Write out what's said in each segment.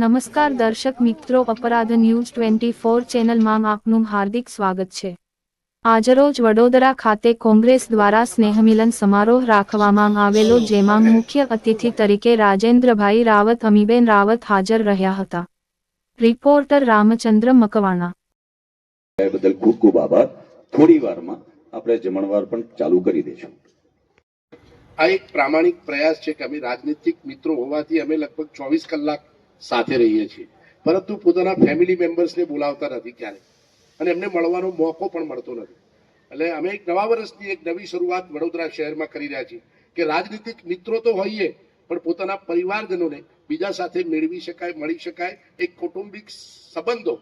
નમસ્કાર દર્શક મિત્રો, અપરાધ ન્યૂઝ 24 ચેનલમાં આપનું હાર્દિક સ્વાગત છે। આજરોજ વડોદરા ખાતે કોંગ્રેસ દ્વારા સ્નેહમિલન સમારોહ રાખવામાં આવેલો, જેમાં મુખ્ય અતિથિ તરીકે રાજેન્દ્રભાઈ રાવત, અમીબેન રાવત હાજર રહ્યા હતા। રિપોર્ટર રામચંદ્ર મકવાણા। બદલ ખૂબ ખૂબ આભાર। થોડી વારમાં આપણે જમણવાર પણ ચાલુ કરી દઈશું। આ એક પ્રામાણિક પ્રયાસ છે કે અમે રાજનીતિક મિત્રો હોવાથી અમે લગભગ 24 કલાક સાથે રહીએ છીએ, પરંતુ પોતાના ફેમિલી મેમ્બર્સને બોલાવતા નથી ક્યારે, અને એમને મળવાનો મોકો પણ મળતો નથી। એટલે અમે એક નવા વર્ષની એક નવી શરૂઆત વડોદરા શહેરમાં કરી રહ્યા છીએ કે રાજનીતિક મિત્રો તો હોઈએ, પણ પોતાના પરિવારજનોને બીજા સાથે મેળવી શકાય, મળી શકાય, એક કૌટુંબિક સંબંધો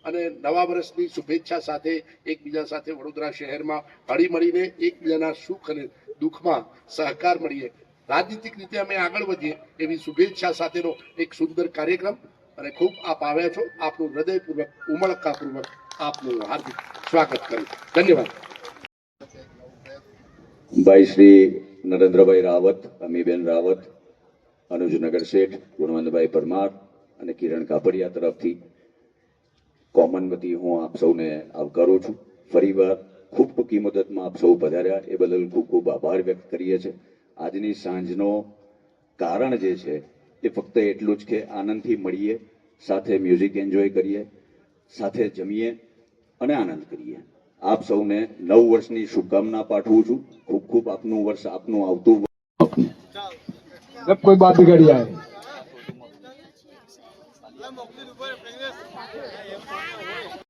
અને નવા વર્ષની શુભેચ્છા સાથે એકબીજા સાથે વડોદરા શહેરમાં હળી મળીને એકબીજાના સુખ અને દુઃખમાં સહકાર મળીએ, રાજનીતિક રીતે અમે આગળ વધીએ એવી શુભેચ્છા સાથેનો એક સુંદર કાર્યક્રમ। અને ખૂબ આપ આવ્યા છો, આપનું હૃદયપૂર્વક, ઉમળકાપૂર્વક આપનું હાર્દિક સ્વાગત કરું। ધન્યવાદ। ભાઈ શ્રી નરેન્દ્રભાઈ રાવત, અમીબેન રાવત, અનુજનગર શેઠ, ગુણવંતભાઈ પરમાર અને કિરણ કાપડિયા તરફથી કોમન વતી હું આપ સૌને આવકારું છું। ફરીવાર ખૂબ ટૂંકી મુદતમાં આપ સૌ પધાર્યા એ બદલ ખૂબ ખૂબ આભાર વ્યક્ત કરીએ છીએ। આજની સાંજનો કારણ જે છે એ ફક્ત એટલું જ કે આનંદથી મળીએ, સાથે મ્યુઝિક એન્જોય કરીએ, સાથે જમીએ અને આનંદ કરીએ। આપ સૌને નવ વર્ષની શુભકામના પાઠવું છું। ખૂબ ખૂબ આપનું વર્ષ, આપનું આવતું जब कोई बात बिगड़ जाए